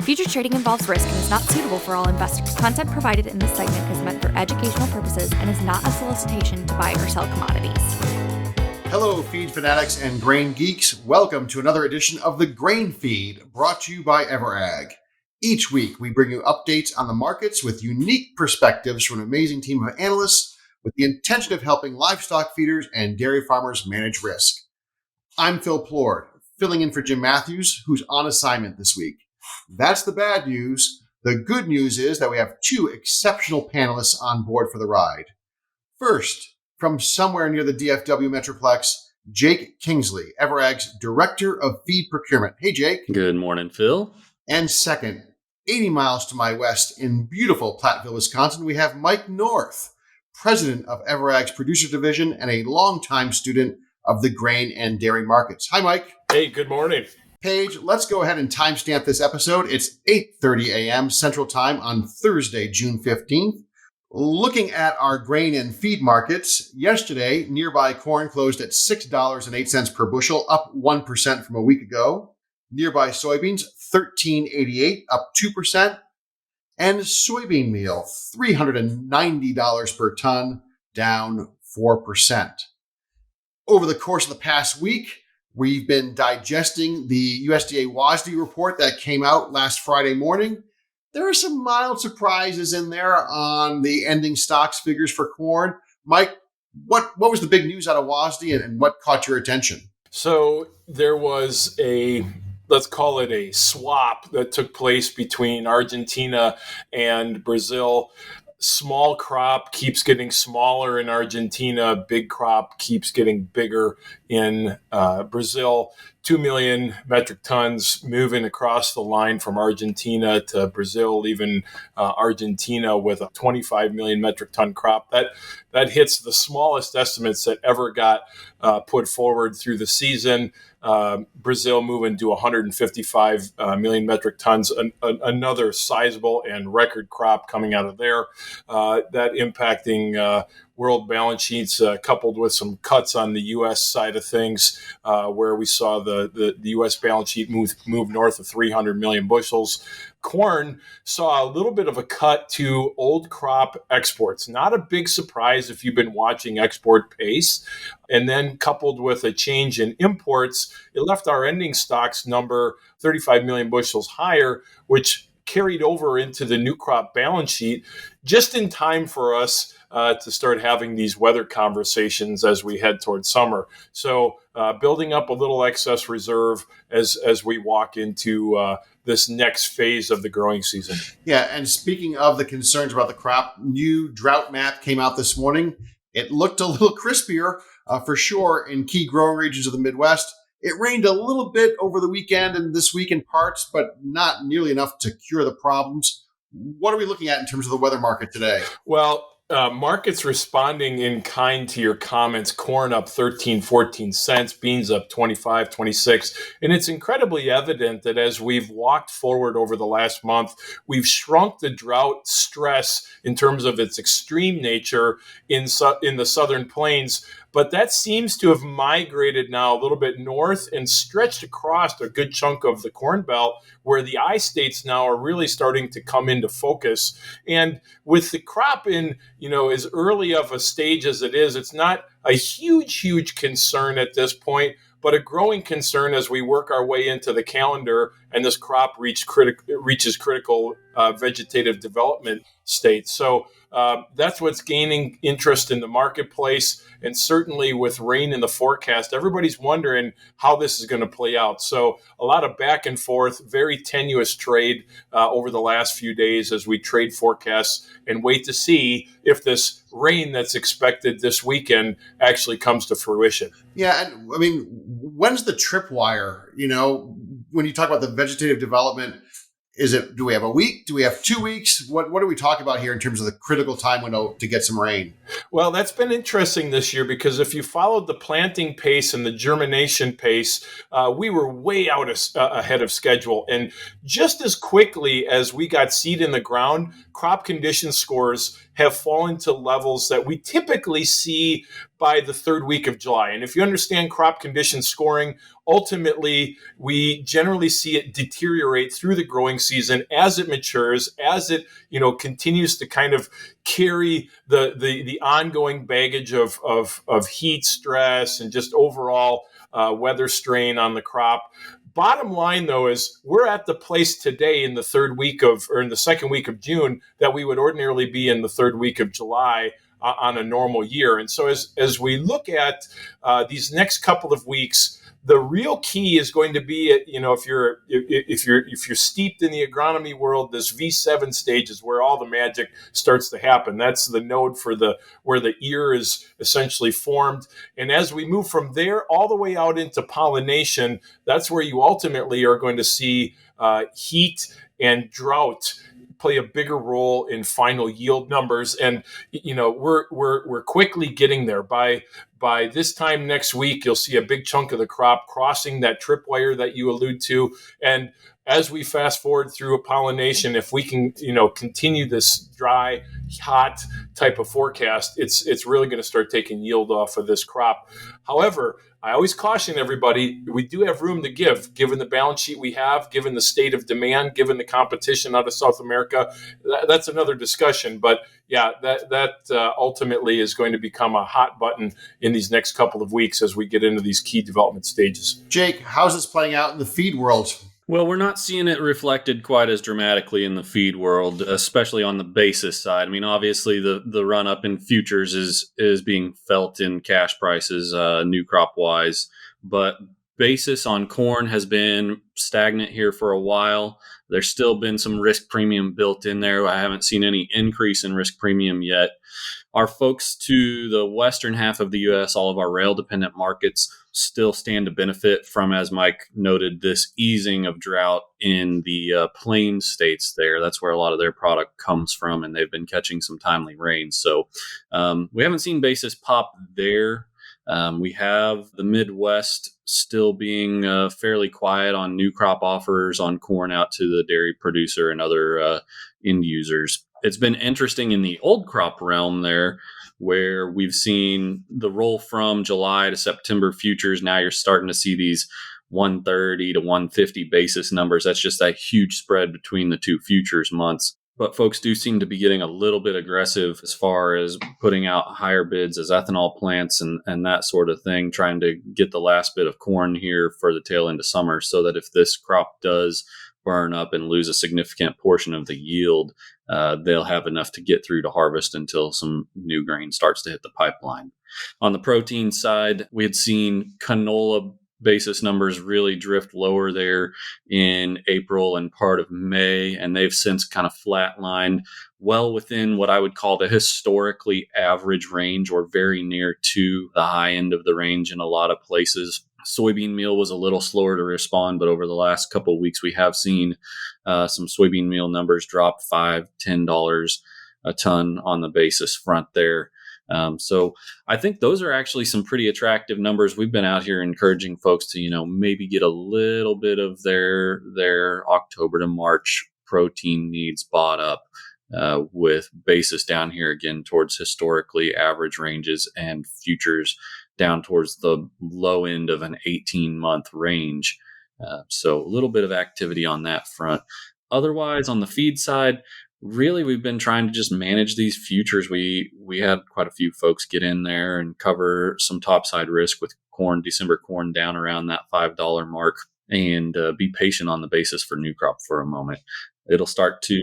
Futures trading involves risk and is not suitable for all investors. Content provided in this segment is meant for educational purposes and is not a solicitation to buy or sell commodities. Hello, feed fanatics and grain geeks. Welcome to another edition of the Grain Feed, brought to you by EverAg. Each week, we bring you updates on the markets with unique perspectives from an amazing team of analysts with the intention of helping livestock feeders and dairy farmers manage risk. I'm Phil Plourd, filling in for Jim Matthews, who's on assignment this week. That's the bad news. The good news is that we have two exceptional panelists on board for the ride. First, from somewhere near the DFW Metroplex, Jake Kingsley, EverAg's Director of Feed Procurement. Hey, Jake. Good morning, Phil. And second, 80 miles to my west in beautiful Platteville, Wisconsin, we have Mike North, President of EverAg's Producer Division and a longtime student of the grain and dairy markets. Hi, Mike. Hey, good morning. Paige, let's go ahead and timestamp this episode. It's 8:30 a.m. Central Time on Thursday, June 15th. Looking at our grain and feed markets, yesterday, nearby corn closed at $6.08 per bushel, up 1% from a week ago. Nearby soybeans, $13.88, up 2%. And soybean meal, $390 per ton, down 4%. Over the course of the past week, we've been digesting the USDA WASDE report that came out last Friday morning. There are some mild surprises in there on the ending stocks figures for corn. Mike, what was the big news out of WASDE and what caught your attention? So there was let's call it a swap that took place between Argentina and Brazil. Small crop keeps getting smaller in Argentina. Big crop keeps getting bigger in Brazil. 2 million metric tons moving across the line from Argentina to Brazil, leaving Argentina with a 25 million metric ton crop. That hits the smallest estimates that ever got put forward through the season. Brazil moving to 155 million metric tons, another sizable and record crop coming out of there. That impacting world balance sheets, coupled with some cuts on the U.S. side of things, where we saw the U.S. balance sheet move north of 300 million bushels. Corn saw a little bit of a cut to old crop exports. Not a big surprise if you've been watching export pace. And then coupled with a change in imports, it left our ending stocks number 35 million bushels higher, which carried over into the new crop balance sheet just in time for us to start having these weather conversations as we head towards summer. So building up a little excess reserve as we walk into this next phase of the growing season. Yeah, and speaking of the concerns about the crop, new drought map came out this morning. It looked a little crispier for sure in key growing regions of the Midwest. It rained a little bit over the weekend and this week in parts, but not nearly enough to cure the problems. What are we looking at in terms of the weather market today? Well, markets responding in kind to your comments. Corn up 13, 14 cents, beans up 25, 26. And it's incredibly evident that as we've walked forward over the last month, we've shrunk the drought stress in terms of its extreme nature in the southern plains. But that seems to have migrated now a little bit north and stretched across a good chunk of the Corn Belt, where the I states now are really starting to come into focus. And with the crop in, as early of a stage as it is, it's not a huge concern at this point, but a growing concern as we work our way into the calendar and this crop reaches critical vegetative development state. So that's what's gaining interest in the marketplace. And certainly with rain in the forecast, everybody's wondering how this is going to play out. So a lot of back and forth, very tenuous trade over the last few days as we trade forecasts and wait to see if this rain that's expected this weekend actually comes to fruition. Yeah, and I mean, when's the tripwire? When you talk about the vegetative development, do we have a week? Do we have 2 weeks? What are we talking about here in terms of the critical time window to get some rain? Well, that's been interesting this year because if you followed the planting pace and the germination pace, we were way out ahead of schedule. And just as quickly as we got seed in the ground, crop condition scores have fallen to levels that we typically see by the third week of July. And if you understand crop condition scoring, ultimately, we generally see it deteriorate through the growing season as it matures, as it continues to kind of carry the ongoing baggage of heat stress and just overall weather strain on the crop. Bottom line, though, is we're at the place today in the in the second week of June that we would ordinarily be in the third week of July on a normal year. And so as we look at these next couple of weeks, the real key is going to be, if you're steeped in the agronomy world, this V7 stage is where all the magic starts to happen. That's the node for where the ear is essentially formed. And as we move from there all the way out into pollination, that's where you ultimately are going to see heat and drought play a bigger role in final yield numbers. And we're quickly getting there. By this time next week, you'll see a big chunk of the crop crossing that tripwire that you allude to. And as we fast forward through pollination, if we can, continue this dry, hot type of forecast, it's really going to start taking yield off of this crop. However, I always caution everybody, we do have room to give, given the balance sheet we have, given the state of demand, given the competition out of South America. That's another discussion. But yeah, that ultimately is going to become a hot button in these next couple of weeks as we get into these key development stages. Jake, how's this playing out in the feed world? Well, we're not seeing it reflected quite as dramatically in the feed world, especially on the basis side. I mean, obviously, the run up in futures is being felt in cash prices, new crop wise, but basis on corn has been stagnant here for a while. There's still been some risk premium built in there. I haven't seen any increase in risk premium yet. Our folks to the western half of the U.S., all of our rail-dependent markets, still stand to benefit from, as Mike noted, this easing of drought in the plain states there. That's where a lot of their product comes from, and they've been catching some timely rain. So we haven't seen basis pop there. We have the Midwest still being fairly quiet on new crop offers on corn out to the dairy producer and other end users. It's been interesting in the old crop realm there, where we've seen the roll from July to September futures. Now you're starting to see these 130 to 150 basis numbers. That's just that huge spread between the two futures months. But folks do seem to be getting a little bit aggressive as far as putting out higher bids as ethanol plants and that sort of thing, trying to get the last bit of corn here for the tail end of summer, so that if this crop does burn up and lose a significant portion of the yield, they'll have enough to get through to harvest until some new grain starts to hit the pipeline. On the protein side, we had seen canola basis numbers really drift lower there in April and part of May, and they've since kind of flatlined well within what I would call the historically average range, or very near to the high end of the range in a lot of places. Soybean meal was a little slower to respond, but over the last couple of weeks, we have seen some soybean meal numbers drop $5-10 a ton on the basis front there. So I think those are actually some pretty attractive numbers. We've been out here encouraging folks to, maybe get a little bit of their October to March protein needs bought up, with basis down here again towards historically average ranges and futures down towards the low end of an 18-month range. So a little bit of activity on that front. Otherwise, on the feed side, really, we've been trying to just manage these futures. We had quite a few folks get in there and cover some topside risk with corn, December corn down around that $5 mark, and be patient on the basis for new crop for a moment. It'll start to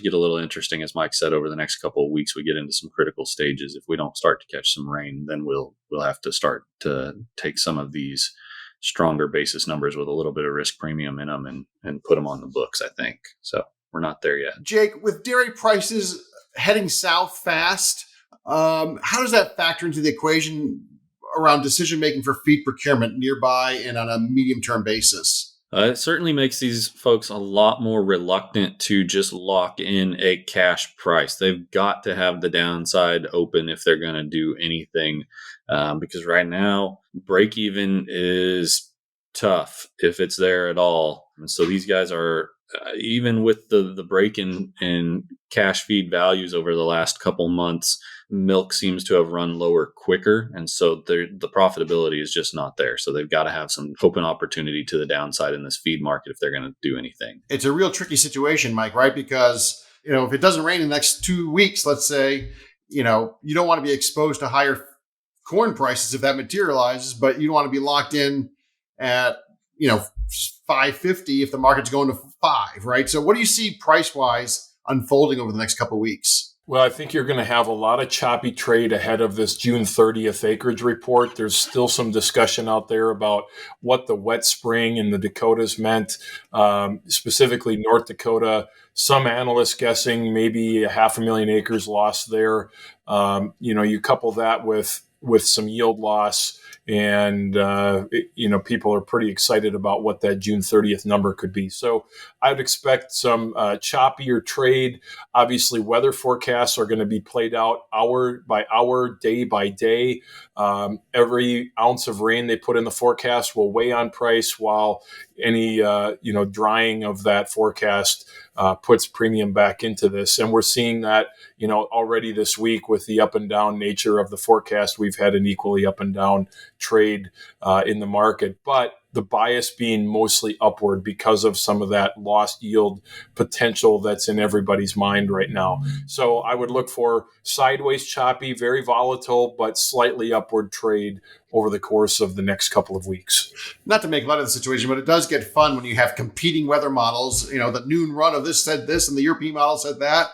get a little interesting, as Mike said, over the next couple of weeks. We get into some critical stages. If we don't start to catch some rain, then we'll have to start to take some of these stronger basis numbers with a little bit of risk premium in them and put them on the books, I think. So we're not there yet. Jake, with dairy prices heading south fast, how does that factor into the equation around decision-making for feed procurement nearby and on a medium-term basis? It certainly makes these folks a lot more reluctant to just lock in a cash price. They've got to have the downside open if they're going to do anything, because right now, break-even is tough if it's there at all. And so these guys are, even with the break in cash feed values over the last couple months, milk seems to have run lower quicker. And so the profitability is just not there. So they've got to have some open opportunity to the downside in this feed market if they're going to do anything. It's a real tricky situation, Mike, right? Because, if it doesn't rain in the next 2 weeks, let's say, you don't want to be exposed to higher corn prices if that materializes, but you don't want to be locked in at, $5.50 if the market's going to $5, right? So what do you see price-wise unfolding over the next couple of weeks? Well, I think you're going to have a lot of choppy trade ahead of this June 30th acreage report. There's still some discussion out there about what the wet spring in the Dakotas meant, specifically North Dakota. Some analysts guessing maybe 500,000 acres lost there. You couple that with some yield loss, and people are pretty excited about what that June 30th number could be. So I'd expect some choppier trade. Obviously, weather forecasts are going to be played out hour by hour, day by day. Every ounce of rain they put in the forecast will weigh on price, while any drying of that forecast puts premium back into this. And we're seeing that already this week with the up and down nature of the forecast. We've had an equally up and down trade in the market, but the bias being mostly upward because of some of that lost yield potential that's in everybody's mind right now. So I would look for sideways choppy, very volatile, but slightly upward trade over the course of the next couple of weeks. Not to make light of the situation, but it does get fun when you have competing weather models. The noon run of this said this and the European model said that.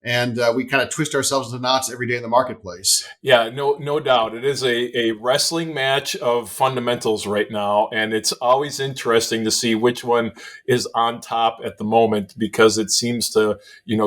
And we kind of twist ourselves into knots every day in the marketplace. Yeah, no doubt. It is a wrestling match of fundamentals right now. And it's always interesting to see which one is on top at the moment, because it seems to,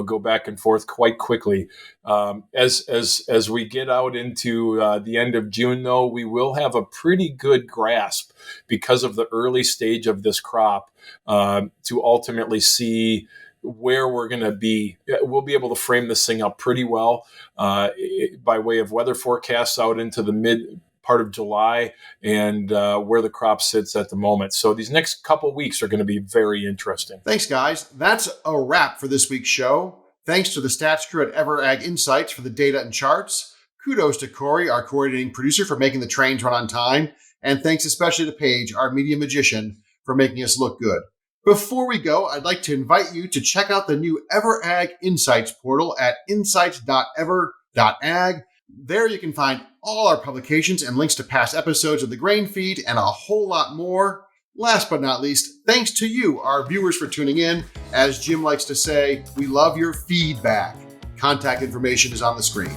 go back and forth quite quickly. As we get out into the end of June, though, we will have a pretty good grasp, because of the early stage of this crop, to ultimately see where we're going to be. We'll be able to frame this thing up pretty well by way of weather forecasts out into the mid part of July and where the crop sits at the moment. So these next couple weeks are going to be very interesting. Thanks, guys. That's a wrap for this week's show. Thanks to the stats crew at EverAg Insights for the data and charts. Kudos to Corey, our coordinating producer, for making the trains run on time. And thanks especially to Paige, our media magician, for making us look good. Before we go, I'd like to invite you to check out the new EverAg Insights portal at insights.ever.ag. There you can find all our publications and links to past episodes of the Grain Feed and a whole lot more. Last but not least, thanks to you, our viewers, for tuning in. As Jim likes to say, we love your feedback. Contact information is on the screen.